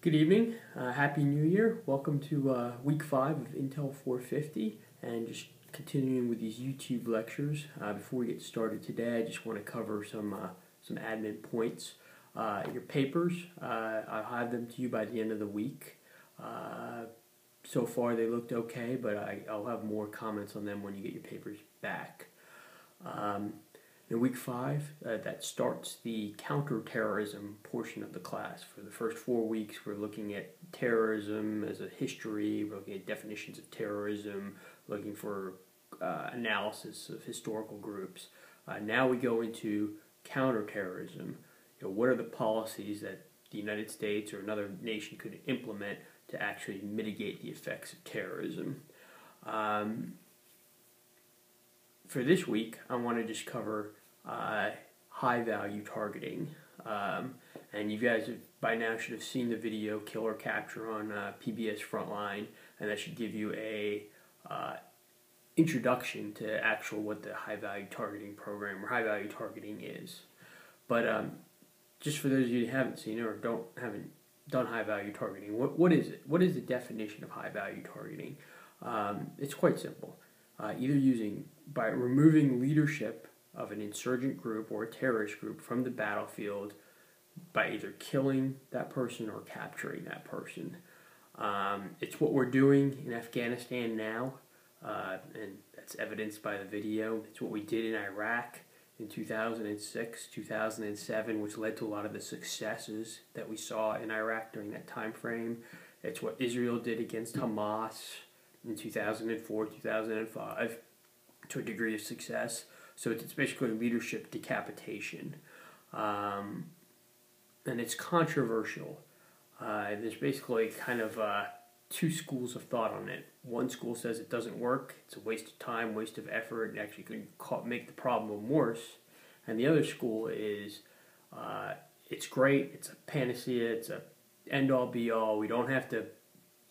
Good evening, Happy New Year. Welcome to week 5 of Intel 450 and just continuing with these YouTube lectures. Before we get started today, I just want to cover some admin points. Your papers, I'll have them to you by the end of the week. So far they looked okay, but I'll have more comments on them when you get your papers back. In week 5, that starts the counterterrorism portion of the class. For the first 4 weeks, we're looking at terrorism as a history, we're looking at definitions of terrorism, looking for analysis of historical groups. Now we go into counterterrorism. What are the policies that the United States or another nation could implement to actually mitigate the effects of terrorism? For this week, I want to just cover high-value targeting. And you guys by now should have seen the video Kill or Capture on PBS Frontline, and that should give you a introduction to what the high-value targeting program or high-value targeting is. But just for those of you who haven't seen it or haven't done high-value targeting, what is it? What is the definition of high-value targeting? It's quite simple. By removing leadership of an insurgent group or a terrorist group from the battlefield by either killing that person or capturing that person. It's what we're doing in Afghanistan now, and that's evidenced by the video. It's what we did in Iraq in 2006, 2007, which led to a lot of the successes that we saw in Iraq during that time frame. It's what Israel did against Hamas in 2004, 2005, to a degree of success. So it's basically leadership decapitation. And it's controversial. There's basically kind of two schools of thought on it. One school says it doesn't work, it's a waste of time, waste of effort, and actually could make the problem worse. And the other school is it's great, it's a panacea, it's a end-all be-all, we don't have to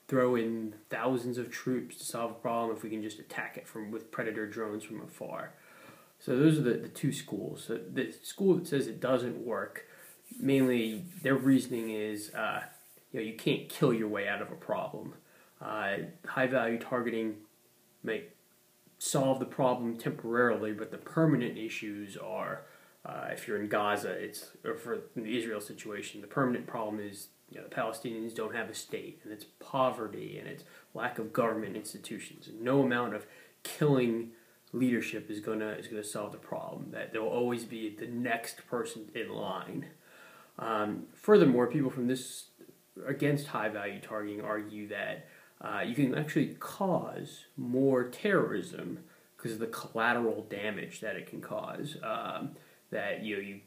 throw in thousands of troops to solve a problem if we can just attack it with predator drones from afar. So those are the two schools. So the school that says it doesn't work, mainly their reasoning is you can't kill your way out of a problem. High-value targeting may solve the problem temporarily, but the permanent issues are, if you're in Gaza, in the Israel situation, the permanent problem is the Palestinians don't have a state, and it's poverty, and it's lack of government institutions. And no amount of killing leadership is going to solve the problem. That there will always be the next person in line. Furthermore, people from this against high-value targeting argue that you can actually cause more terrorism because of the collateral damage that it can cause. That you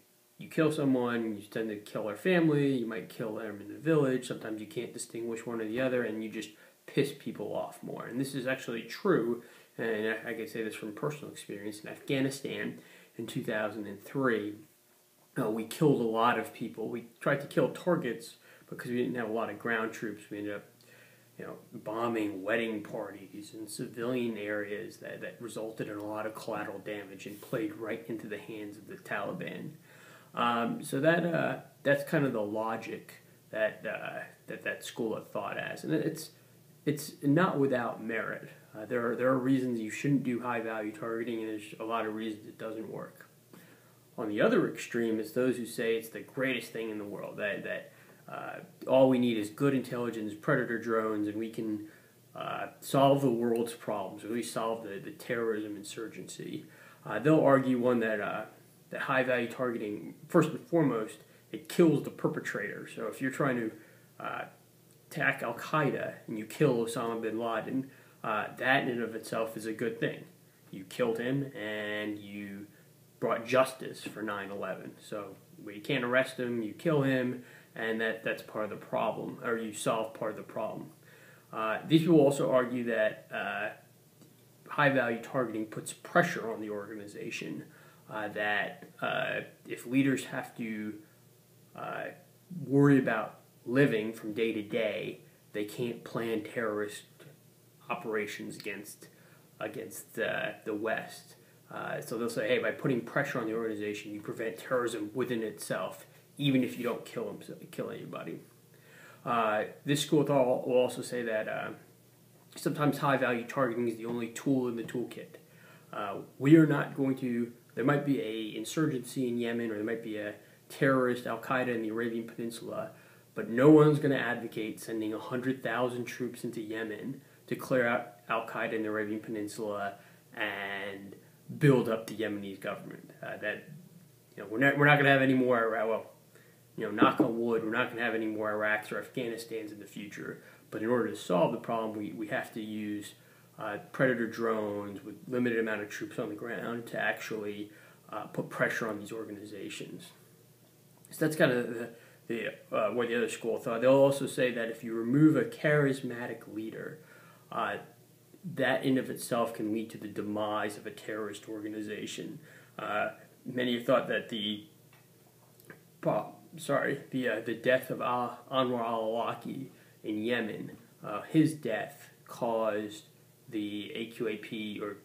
kill someone, you tend to kill their family, you might kill them in the village, sometimes you can't distinguish one or the other, and you just piss people off more. And this is actually true, and I can say this from personal experience. In Afghanistan in 2003, we killed a lot of people. We tried to kill targets because we didn't have a lot of ground troops. We ended up bombing wedding parties in civilian areas that resulted in a lot of collateral damage and played right into the hands of the Taliban. So that's kind of the logic that school of thought has, and it's not without merit. There are reasons you shouldn't do high value targeting, and there's a lot of reasons it doesn't work. On the other extreme is those who say it's the greatest thing in the world, that all we need is good intelligence, predator drones, and we can solve the world's problems, or at least solve the terrorism insurgency. They'll argue that high-value targeting, first and foremost, it kills the perpetrator. So if you're trying to attack Al-Qaeda and you kill Osama bin Laden, that in and of itself is a good thing. You killed him and you brought justice for 9/11. So you can't arrest him, you kill him, and that's part of the problem, or you solve part of the problem. These people also argue that high-value targeting puts pressure on the organization. That if leaders have to worry about living from day to day, they can't plan terrorist operations against the West. So they'll say, hey, by putting pressure on the organization, you prevent terrorism within itself, even if you don't kill anybody. This school of thought will also say that sometimes high-value targeting is the only tool in the toolkit. We are not going to. There might be a insurgency in Yemen, or there might be a terrorist Al-Qaeda in the Arabian Peninsula, but no one's going to advocate sending 100,000 troops into Yemen to clear out Al-Qaeda in the Arabian Peninsula and build up the Yemenis government. We're not going to have any more. Knock on wood, we're not going to have any more Iraqs or Afghanistans in the future. But in order to solve the problem, we have to use Predator drones with limited amount of troops on the ground to actually put pressure on these organizations. So that's kind of what the other school thought. They'll also say that if you remove a charismatic leader, that in of itself can lead to the demise of a terrorist organization. Many have thought that the death of Anwar al-Awlaki in Yemen, his death caused the AQAP, or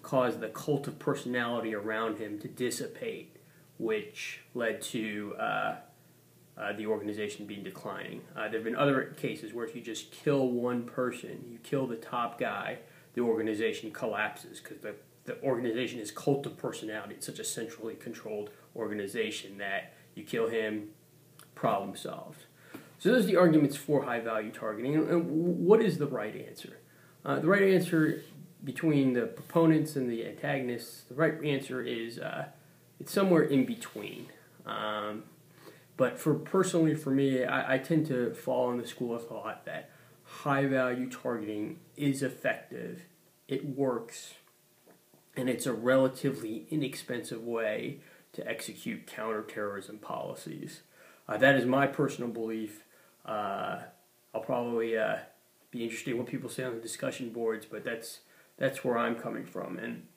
caused the cult of personality around him to dissipate, which led to the organization being declining. There have been other cases where if you just kill one person, you kill the top guy, the organization collapses because the organization is cult of personality. It's such a centrally controlled organization that you kill him, problem solved. So those are the arguments for high-value targeting. And what is the right answer? The right answer between the proponents and the antagonists, the right answer is it's somewhere in between. But personally for me, I tend to fall in the school of thought that high-value targeting is effective, it works, and it's a relatively inexpensive way to execute counterterrorism policies. That is my personal belief. I'll probably be interested in what people say on the discussion boards, but that's where I'm coming from. And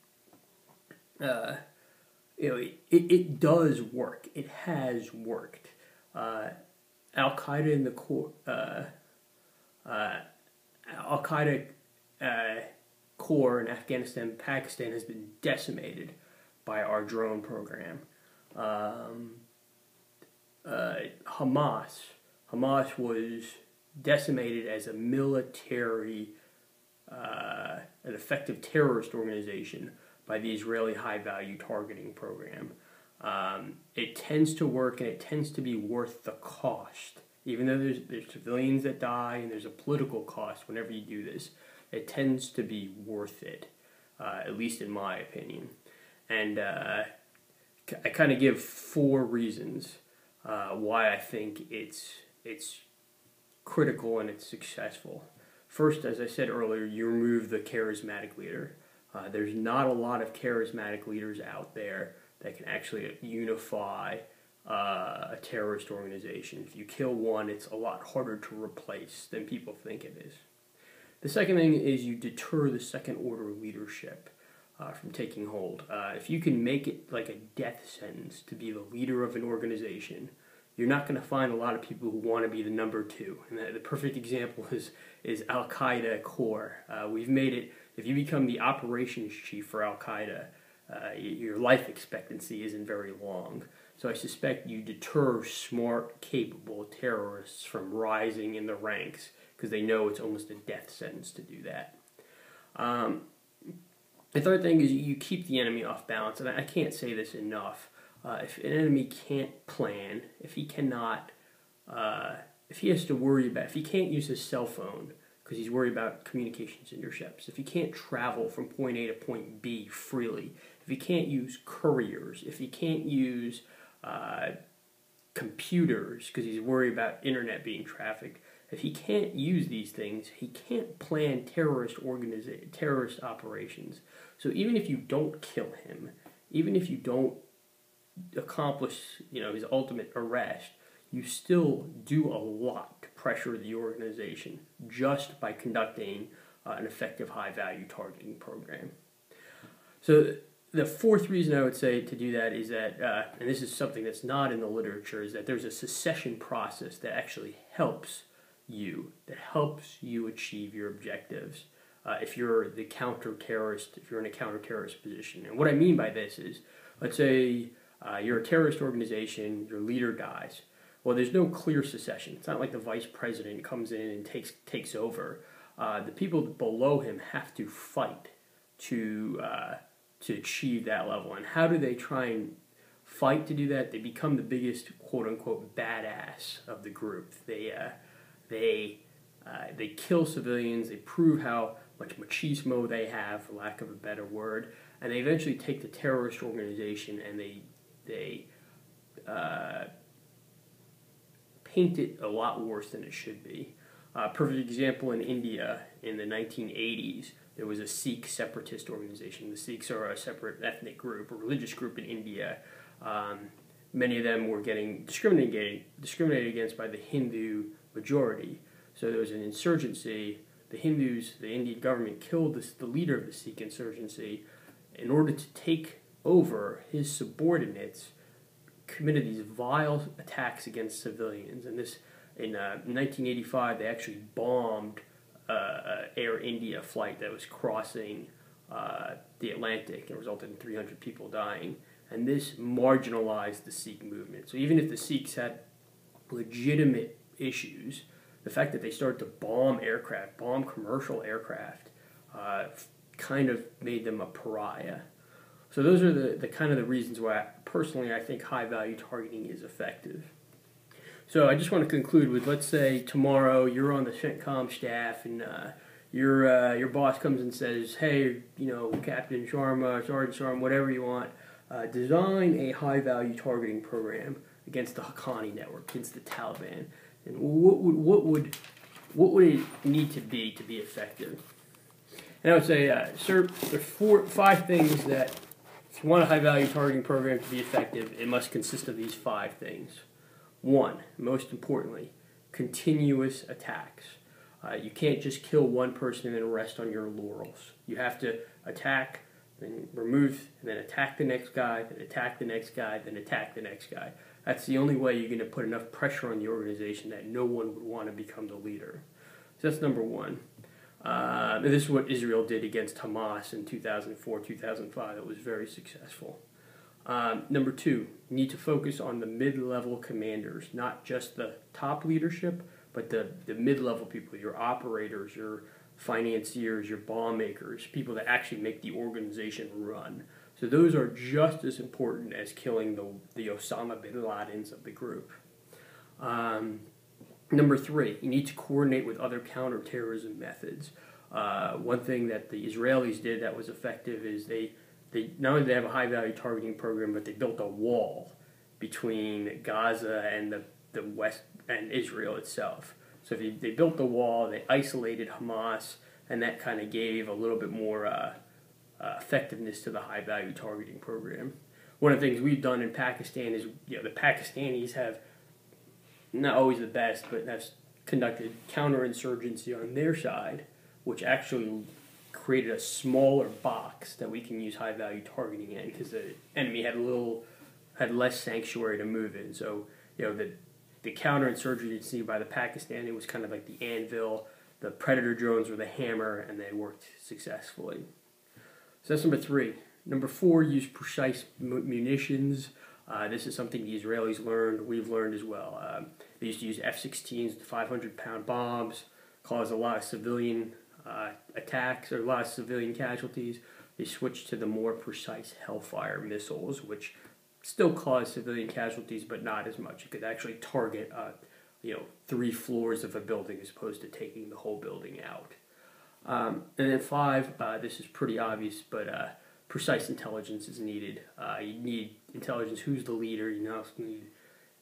it does work. It has worked. Al-Qaeda in the core, Al-Qaeda core in Afghanistan and Pakistan has been decimated by our drone program. Hamas was decimated as a military, an effective terrorist organization by the Israeli high-value targeting program. It tends to work, and it tends to be worth the cost. Even though there's civilians that die and there's a political cost whenever you do this, it tends to be worth it, at least in my opinion. And I kind of give 4 reasons why I think it's critical and it's successful. First, as I said earlier, you remove the charismatic leader. There's not a lot of charismatic leaders out there that can actually unify a terrorist organization. If you kill one, it's a lot harder to replace than people think it is. The second thing is you deter the second-order leadership from taking hold. If you can make it like a death sentence to be the leader of an organization, you're not going to find a lot of people who want to be the number 2. And the perfect example is Al-Qaeda core. We've made it, if you become the operations chief for Al-Qaeda, your life expectancy isn't very long. So I suspect you deter smart, capable terrorists from rising in the ranks because they know it's almost a death sentence to do that. The third thing is you keep the enemy off balance, and I can't say this enough. If an enemy can't plan, if he cannot, if he has to worry about, if he can't use his cell phone because he's worried about communications intercepts, if he can't travel from point A to point B freely, if he can't use couriers, if he can't use computers because he's worried about internet being trafficked, if he can't use these things, he can't plan terrorist operations. So even if you don't kill him, even if you don't accomplish, his ultimate arrest, you still do a lot to pressure the organization just by conducting an effective high-value targeting program. So the fourth reason I would say to do that is that, and this is something that's not in the literature, is that there's a secession process that actually helps you achieve your objectives. If you're the counter-terrorist, if you're in a counter-terrorist position. And what I mean by this is, let's say you're a terrorist organization, your leader dies. Well, there's no clear secession. It's not like the vice president comes in and takes over. The people below him have to fight to achieve that level. And how do they try and fight to do that? They become the biggest quote unquote badass of the group. They kill civilians. They prove how much machismo they have, for lack of a better word, and they eventually take the terrorist organization and they paint it a lot worse than it should be. Perfect example, in India in the 1980s, there was a Sikh separatist organization. The Sikhs are a separate ethnic group, a religious group in India. Many of them were getting discriminated against by the Hindu majority. So there was an insurgency. The Hindus, the Indian government, killed the leader of the Sikh insurgency in order to take over. His subordinates committed these vile attacks against civilians. And this, in 1985, they actually bombed Air India flight that was crossing the Atlantic and resulted in 300 people dying. And this marginalized the Sikh movement. So even if the Sikhs had legitimate issues, the fact that they started to bomb commercial aircraft, kind of made them a pariah. So those are the kind of the reasons why, personally, I think high-value targeting is effective. So I just want to conclude with, let's say tomorrow you're on the CENTCOM staff and your boss comes and says, hey, Captain Sharma, Sergeant Sharma, whatever you want, design a high-value targeting program against the Haqqani network, against the Taliban. And what would it need to be effective? And I would say, sir, there's 5 things that, if you want a high-value targeting program to be effective, it must consist of these 5 things. 1, most importantly, continuous attacks. You can't just kill one person and then rest on your laurels. You have to attack, then remove, and then attack the next guy, then attack the next guy, then attack the next guy. That's the only way you're going to put enough pressure on the organization that no one would want to become the leader. So that's number 1. And this is what Israel did against Hamas in 2004, 2005. It was very successful. Number 2, you need to focus on the mid-level commanders, not just the top leadership, but the mid-level people, your operators, your financiers, your bomb makers, people that actually make the organization run. So those are just as important as killing the Osama bin Ladens of the group. Number 3, you need to coordinate with other counterterrorism methods. One thing that the Israelis did that was effective is they not only did they have a high-value targeting program, but they built a wall between Gaza and the West and Israel itself. So they built the wall, they isolated Hamas, and that kind of gave a little bit more effectiveness to the high-value targeting program. One of the things we've done in Pakistan is, the Pakistanis have, not always the best, but have conducted counterinsurgency on their side, which actually created a smaller box that we can use high-value targeting in, because the enemy had less sanctuary to move in. So, the counterinsurgency by the Pakistani was kind of like the anvil, the Predator drones were the hammer, and they worked successfully. So that's number 3. Number 4, use precise munitions. This is something the Israelis learned, we've learned as well. They used to use F-16s with 500-pound bombs, caused a lot of civilian attacks, or a lot of civilian casualties. They switched to the more precise Hellfire missiles, which still caused civilian casualties, but not as much. It could actually target 3 floors of a building as opposed to taking the whole building out. And then 5, this is pretty obvious, but precise intelligence is needed. You need intelligence. Who's the leader? You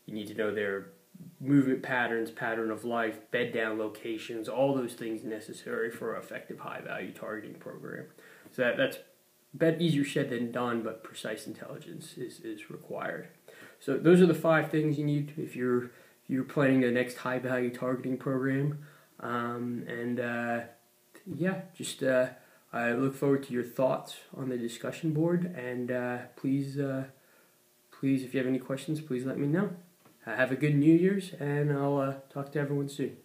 need to know their movement patterns, pattern of life, bed down locations, all those things necessary for an effective high-value targeting program. So that's easier said than done, but precise intelligence is required. So those are the 5 things you need if you're planning the next high-value targeting program. I look forward to your thoughts on the discussion board, and please, if you have any questions, please let me know. Have a good New Year's, and I'll talk to everyone soon.